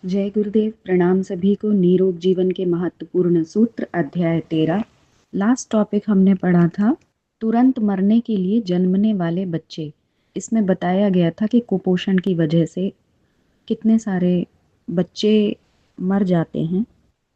जय गुरुदेव। प्रणाम सभी को। निरोग जीवन के महत्वपूर्ण सूत्र अध्याय 13। लास्ट टॉपिक हमने पढ़ा था तुरंत मरने के लिए जन्मने वाले बच्चे। इसमें बताया गया था कि कुपोषण की वजह से कितने सारे बच्चे मर जाते हैं।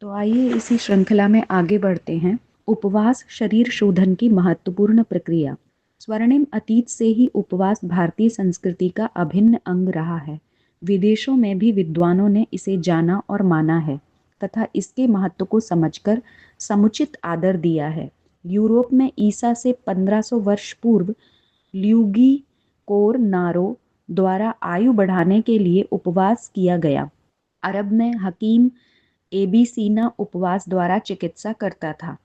तो आइए इसी श्रृंखला में आगे बढ़ते हैं। उपवास शरीर शोधन की महत्वपूर्ण प्रक्रिया। स्वर्णिम अतीत से ही उपवास भारतीय संस्कृति का अभिन्न अंग रहा है। विदेशों में भी विद्वानों ने इसे जाना और माना है तथा इसके महत्व को समझकर समुचित आदर दिया है। यूरोप में ईसा से 1500 वर्ष पूर्व ल्यूगी कोर नारो द्वारा आयु बढ़ाने के लिए उपवास किया गया। अरब में हकीम एबीसीना उपवास द्वारा चिकित्सा करता था।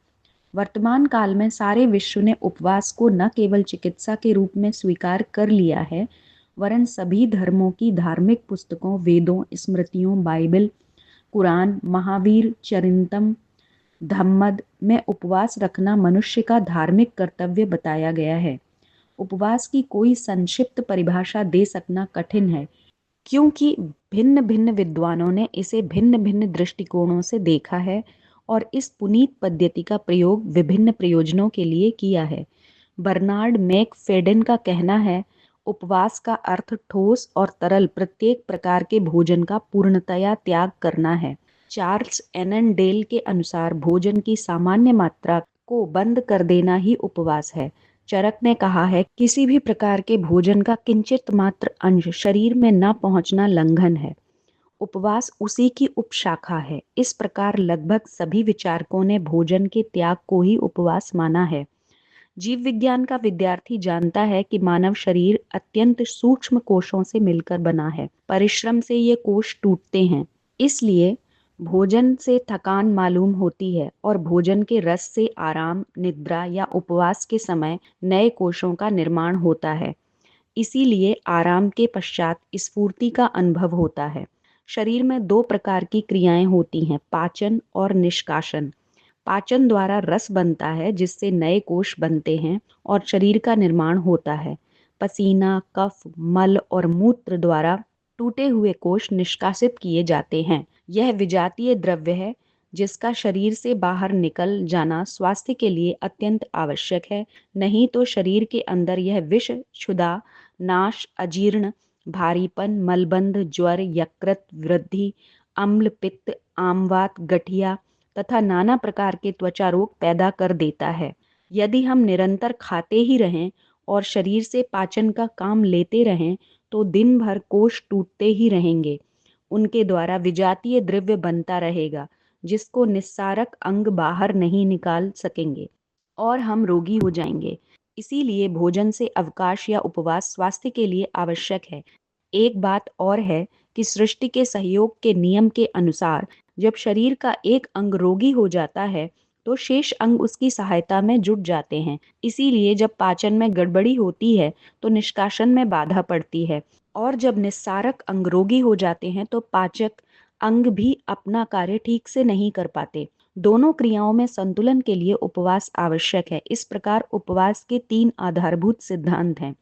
वर्तमान काल में सारे विश्व ने उपवास को न केवल चिकित्सा के रूप में स्वीकार कर लिया है, वरन सभी धर्मों की धार्मिक पुस्तकों, वेदों, स्मृतियों, बाइबल, कुरान, महावीर चरितम, धम्मद में उपवास रखना मनुष्य का धार्मिक कर्तव्य बताया गया है। उपवास की कोई संक्षिप्त परिभाषा दे सकना कठिन है, क्योंकि भिन्न भिन्न विद्वानों ने इसे भिन्न भिन्न दृष्टिकोणों से देखा है और इस पुनीत पद्धति का प्रयोग विभिन्न प्रयोजनों के लिए किया है। बर्नार्ड मैकफेडन का कहना है, उपवास का अर्थ ठोस और तरल प्रत्येक प्रकार के भोजन का पूर्णतया त्याग करना है। चार्ल्स एनन डेल के अनुसार भोजन की सामान्य मात्रा को बंद कर देना ही उपवास है। चरक ने कहा है, किसी भी प्रकार के भोजन का किंचित मात्र अंश शरीर में न पहुंचना लंघन है। उपवास उसी की उपशाखा है। इस प्रकार लगभग सभी विचारकों ने भोजन के त्याग को ही उपवास माना है। जीव विज्ञान का विद्यार्थी जानता है कि मानव शरीर अत्यंत सूक्ष्म कोशों से मिलकर बना है। परिश्रम से ये कोश टूटते हैं, इसलिए भोजन से थकान मालूम होती है और भोजन के रस से आराम, निद्रा या उपवास के समय नए कोशों का निर्माण होता है। इसीलिए आराम के पश्चात स्फूर्ति का अनुभव होता है। शरीर में दो प्रकार की क्रियाएं होती हैं, पाचन और निष्कासन। पाचन द्वारा रस बनता है जिससे नए कोश बनते हैं और शरीर का निर्माण होता है। पसीना, कफ, मल और मूत्र द्वारा टूटे हुए कोश निष्कासित किए जाते हैं। यह विजातीय द्रव्य है जिसका शरीर से बाहर निकल जाना स्वास्थ्य के लिए अत्यंत आवश्यक है। नहीं तो शरीर के अंदर यह विष, क्षुधा, नाश, अजीर्ण, भारीपन, मलबंध, ज्वर, यकृत वृद्धि, अम्ल, पित्त, आमवात, गठिया तथा नाना प्रकार के त्वचा रोग पैदा कर देता है। यदि हम निरंतर खाते ही रहें और शरीर से पाचन का काम लेते रहें तो दिन भर कोश टूटते ही रहेंगे। उनके द्वारा विजातीय द्रव्य बनता रहेगा जिसको निस्सारक अंग बाहर नहीं निकाल सकेंगे और हम रोगी हो जाएंगे। इसीलिए भोजन से अवकाश या उपवास स्वास्थ्य के लिए आवश्यक है। एक बात और है कि सृष्टि के सहयोग के नियम के अनुसार जब शरीर का एक अंग रोगी हो जाता है तो शेष अंग उसकी सहायता में जुट जाते हैं। इसीलिए जब पाचन में गड़बड़ी होती है तो निष्कासन में बाधा पड़ती है और जब निस्सारक अंग रोगी हो जाते हैं तो पाचक अंग भी अपना कार्य ठीक से नहीं कर पाते। दोनों क्रियाओं में संतुलन के लिए उपवास आवश्यक है। इस प्रकार उपवास के तीन आधारभूत सिद्धांत हैं।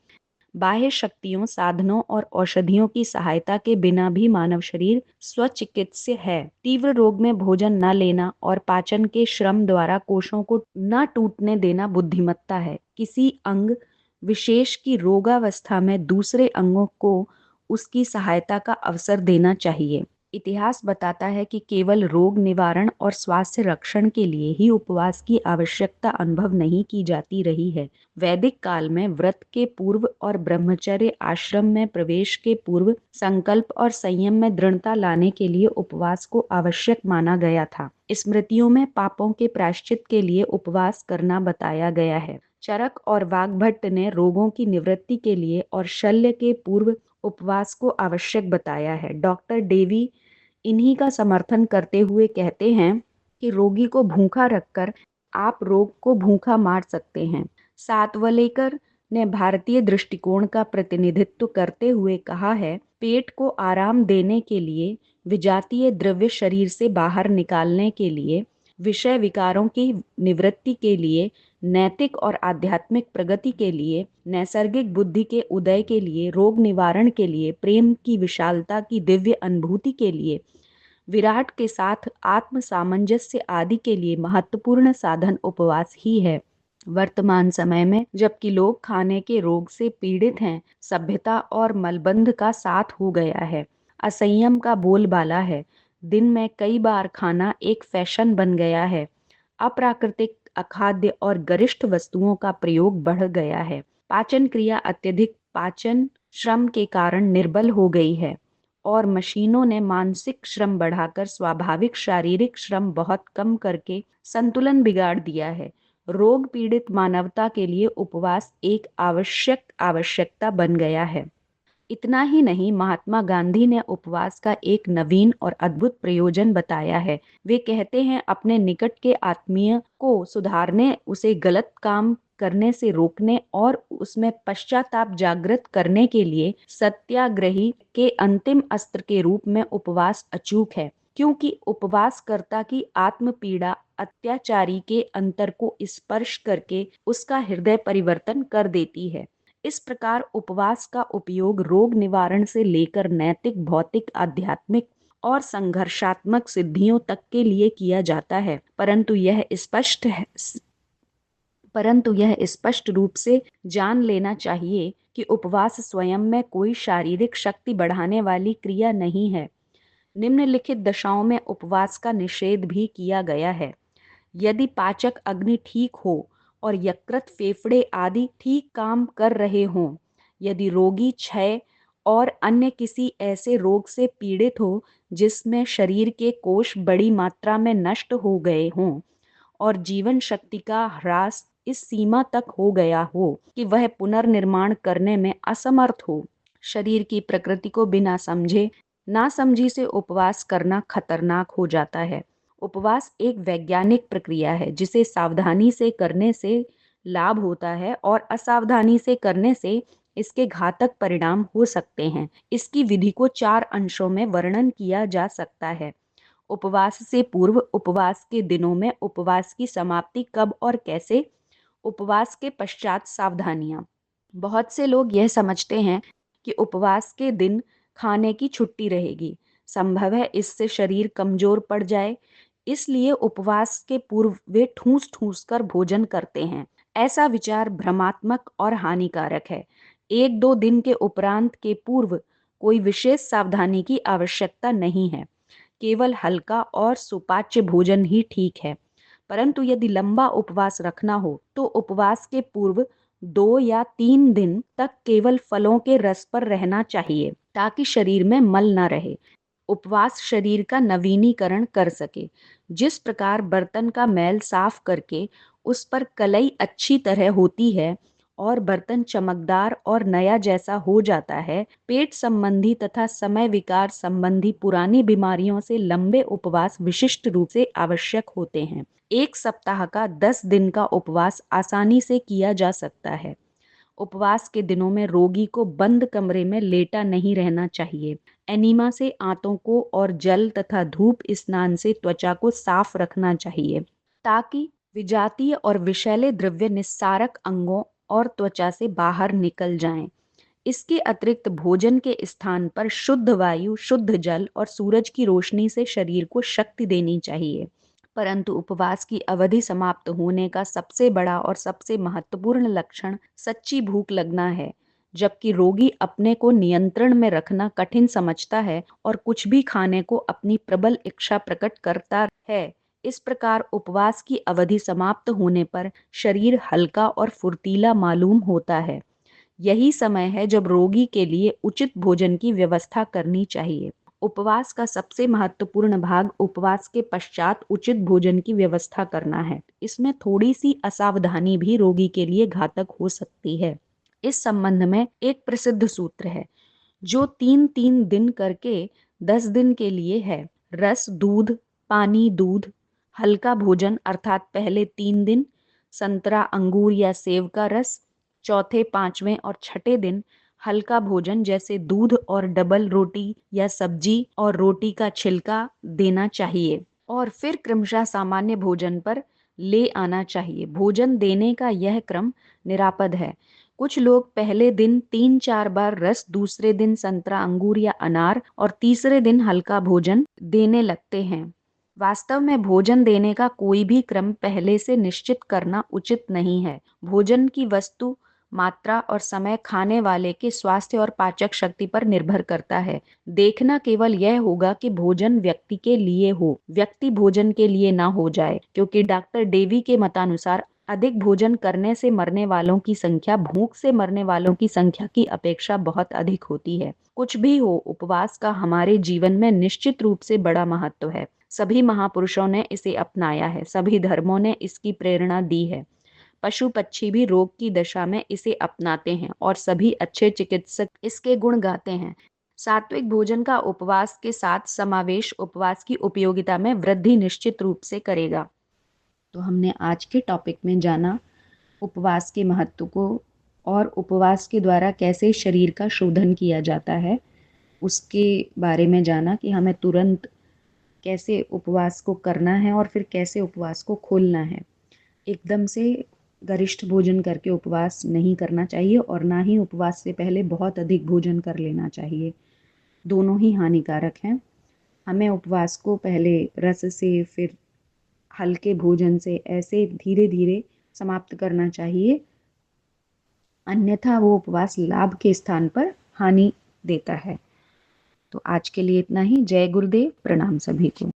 बाह्य शक्तियों, साधनों और औषधियों की सहायता के बिना भी मानव शरीर स्वचिकित्स्य है। तीव्र रोग में भोजन न लेना और पाचन के श्रम द्वारा कोशों को न टूटने देना बुद्धिमत्ता है। किसी अंग विशेष की रोगावस्था में दूसरे अंगों को उसकी सहायता का अवसर देना चाहिए। इतिहास बताता है कि केवल रोग निवारण और स्वास्थ्य रक्षण के लिए ही उपवास की आवश्यकता अनुभव नहीं की जाती रही है। वैदिक काल में व्रत के पूर्व और ब्रह्मचर्य आश्रम में प्रवेश के पूर्व संकल्प और संयम में दृढ़ता लाने के लिए उपवास को आवश्यक माना गया था। स्मृतियों में पापों के प्रायश्चित के लिए उपवास करना बताया गया है। चरक और वाग्भट्ट ने रोगों की निवृत्ति के लिए और शल्य के पूर्व उपवास को आवश्यक बताया है। डॉक्टर डेवी इन्हीं का समर्थन करते हुए कहते हैं कि रोगी को भूखा रखकर आप रोग को भूखा मार सकते हैं। सातवलेकर ने भारतीय दृष्टिकोण का प्रतिनिधित्व करते हुए कहा है, पेट को आराम देने के लिए, विजातीय द्रव्य शरीर से बाहर निकालने के लिए, विषय विकारों की निवृत्ति के लिए, नैतिक और आध्यात्मिक प्रगति के लिए, नैसर्गिक बुद्धि के उदय के लिए, रोग निवारण के लिए, प्रेम की विशालता की दिव्य अनुभूति के लिए, विराट के साथ आत्म सामंजस्य आदि के लिए महत्वपूर्ण साधन उपवास ही है। वर्तमान समय में जबकि लोग खाने के रोग से पीड़ित हैं, सभ्यता और मलबंध का साथ हो गया है, असंयम का बोलबाला है, दिन में कई बार खाना एक फैशन बन गया है, अप्राकृतिक, अखाद्य और गरिष्ठ वस्तुओं का प्रयोग बढ़ गया है, पाचन क्रिया अत्यधिक पाचन श्रम के कारण निर्बल हो गई है और मशीनों ने मानसिक श्रम बढ़ाकर स्वाभाविक शारीरिक श्रम बहुत कम करके संतुलन बिगाड़ दिया है। रोग पीड़ित मानवता के लिए उपवास एक आवश्यकता बन गया है। इतना ही नहीं, महात्मा गांधी ने उपवास का एक नवीन और अद्भुत प्रयोजन बताया है। वे कहते हैं, अपने निकट के आत्मीय को सुधारने, उसे गलत काम करने से रोकने और उसमें पश्चाताप जागृत करने के लिए सत्याग्रही के अंतिम अस्त्र के रूप में उपवास अचूक है, क्योंकि उपवासकर्ता की आत्म पीड़ा अत्याचारी के अंतर को स्पर्श करके उसका हृदय परिवर्तन कर देती है। इस प्रकार उपवास का उपयोग रोग निवारण से लेकर नैतिक, भौतिक, आध्यात्मिक और संघर्षात्मक सिद्धियों तक के लिए किया जाता है, परंतु यह स्पष्ट रूप से जान लेना चाहिए कि उपवास स्वयं में कोई शारीरिक शक्ति बढ़ाने वाली क्रिया नहीं है। निम्नलिखित दशाओं में उपवास का निषेध भी किया गया है। यदि पाचक अग्नि ठीक हो और यकृत, फेफड़े आदि ठीक काम कर रहे हों, यदि रोगी क्षय और अन्य किसी ऐसे रोग से पीड़ित हो जिसमें शरीर के कोष बड़ी मात्रा में नष्ट हो गए हों और जीवन शक्ति का ह्रास इस सीमा तक हो गया हो कि वह पुनर्निर्माण करने में असमर्थ हो, शरीर की प्रकृति को बिना समझे नासमझी से उपवास करना खतरनाक हो जाता है। उपवास एक वैज्ञानिक प्रक्रिया है जिसे सावधानी से करने से लाभ होता है और असावधानी से करने से इसके घातक परिणाम हो सकते हैं। इसकी विधि को 4 अंशों में वर्णन किया जा सकता है। उपवास से पूर्व, उपवास के दिनों में, उपवास की समाप्ति कब और कैसे, उपवास के पश्चात सावधानियां। बहुत से लोग यह समझते हैं कि उपवास के दिन खाने की छुट्टी रहेगी। संभव है इससे शरीर कमजोर पड़ जाए, इसलिए उपवास के पूर्व वे ठूस ठूस कर भोजन करते हैं। ऐसा विचार भ्रमात्मक और हानिकारक है। 1-2 दिन के उपरांत के पूर्व कोई विशेष सावधानी की आवश्यकता नहीं है। केवल हल्का और सुपाच्य भोजन ही ठीक है। परंतु यदि लंबा उपवास रखना हो तो उपवास के पूर्व 2 या 3 दिन तक केवल फलों के रस पर रहना चाहिए ताकि शरीर में मल न रहे। उपवास शरीर का नवीनीकरण कर सके। जिस प्रकार बर्तन का मैल साफ करके उस पर कलई अच्छी तरह होती है और बर्तन चमकदार और नया जैसा हो जाता है, पेट संबंधी तथा समय विकार संबंधी पुरानी बीमारियों से लंबे उपवास विशिष्ट रूप से आवश्यक होते हैं। 1 सप्ताह का 10 दिन का उपवास आसानी से किया जा सकता है। उपवास के दिनों में रोगी को बंद कमरे में लेटा नहीं रहना चाहिए। एनीमा से आंतों को और जल तथा धूप स्नान से त्वचा को साफ रखना चाहिए ताकि विजातीय और विषैले द्रव्य निस्सारक अंगों और त्वचा से बाहर निकल जाएं। इसके अतिरिक्त भोजन के स्थान पर शुद्ध वायु, शुद्ध जल और सूरज की रोशनी से शरीर को शक्ति देनी चाहिए। परंतु उपवास की अवधि समाप्त होने का सबसे बड़ा और सबसे महत्वपूर्ण लक्षण सच्ची भूख लगना है। जबकि रोगी अपने को नियंत्रण में रखना कठिन समझता है और कुछ भी खाने को अपनी प्रबल इच्छा प्रकट करता है। इस प्रकार उपवास की अवधि समाप्त होने पर शरीर हल्का और फुर्तीला मालूम होता है। यही समय है जब रोगी के लिए उचित भोजन की व्यवस्था करनी चाहिए। उपवास का सबसे महत्वपूर्ण भाग उपवास के पश्चात उचित भोजन की व्यवस्था करना है। इसमें थोड़ी सी असावधानी भी रोगी के लिए घातक हो सकती है। इस संबंध में एक प्रसिद्ध सूत्र है जो 3-3 दिन करके 10 दिन के लिए है। रस, दूध, पानी, दूध, हल्का भोजन अर्थात पहले 3 दिन संतरा, अंगूर या सेब का रस, चौथे, 5वें और 6ठे दिन हल्का भोजन जैसे दूध और डबल रोटी या सब्जी और रोटी का छिलका देना चाहिए और फिर क्रमशः सामान्य भोजन पर ले आना चाहिए। भोजन देने का यह क्रम निरापद है। कुछ लोग पहले दिन 3-4 बार रस, दूसरे दिन संतरा, अंगूर या अनार और तीसरे दिन हल्का भोजन देने लगते हैं। वास्तव में भोजन देने का कोई भी क्रम पहले से निश्चित करना उचित नहीं है। भोजन की वस्तु, मात्रा और समय खाने वाले के स्वास्थ्य और पाचक शक्ति पर निर्भर करता है। देखना केवल यह होगा कि भोजन व्यक्ति के लिए हो, व्यक्ति भोजन के लिए ना हो जाए, क्योंकि डॉक्टर डेवी के मतानुसार अधिक भोजन करने से मरने वालों की संख्या भूख से मरने वालों की संख्या की अपेक्षा बहुत अधिक होती है। कुछ भी हो, उपवास का हमारे जीवन में निश्चित रूप से बड़ा महत्व है। सभी महापुरुषों ने इसे अपनाया है, सभी धर्मों ने इसकी प्रेरणा दी है। पशु पक्षी भी रोग की दशा में इसे अपनाते हैं और सभी अच्छे चिकित्सक इसके गुण गाते हैं। सात्विक भोजन का उपवास के साथ समावेश उपवास की उपयोगिता में वृद्धि निश्चित रूप से करेगा। तो हमने आज के टॉपिक में जाना उपवास के महत्व को और उपवास के द्वारा कैसे शरीर का शोधन किया जाता है, उसके बारे में जाना कि हमें तुरंत कैसे उपवास को करना है और फिर कैसे उपवास को खोलना है। एकदम से गरिष्ठ भोजन करके उपवास नहीं करना चाहिए और ना ही उपवास से पहले बहुत अधिक भोजन कर लेना चाहिए। दोनों ही हानिकारक हैं। हमें उपवास को पहले रस से, फिर हल्के भोजन से, ऐसे धीरे धीरे समाप्त करना चाहिए, अन्यथा वो उपवास लाभ के स्थान पर हानि देता है। तो आज के लिए इतना ही। जय गुरुदेव, प्रणाम सभी को।